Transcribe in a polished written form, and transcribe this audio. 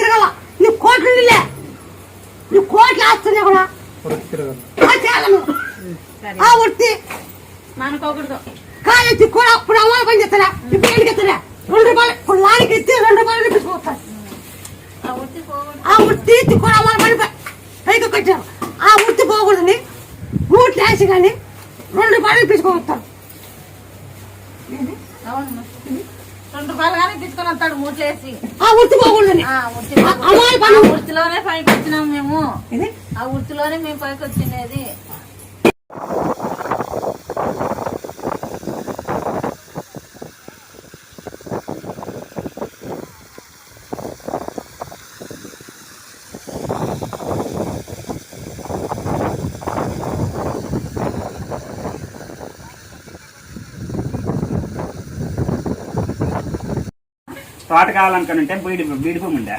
తిరగల నీ కోట్లు నీ కోట్లు వేస్తున్నా కూడా వృత్తి మనకోకూడదు కాలేజీ కూడా ఇప్పుడు అమ్మాయి పని చేస్తారా ఇప్పుడు ఏంటి ఎత్తారా 2 రూపాయలు ఇప్పుడు లారీకి ఎత్తి 2 రూపాయలు నిప్పించుకోవచ్చు ఆ వృత్తి ఎత్తి కూడా అమ్మాయి పని పైకి కట్టారు ఆ వృత్తి పోకూడదని 3 వేసి కానీ 2 రూపాయలు నిప్పించుకోవస్తారు $2 కానీ తీసుకొని వస్తాడు మూట్లేసి ఆ వృత్తి పోకూడదని వృత్తిలోనే పైకి వచ్చినాం మేము ఆ వృత్తిలోనే మేము పైకి వచ్చిండేది తోట కావాలనుకుంటే బీడి భూమి ఉండే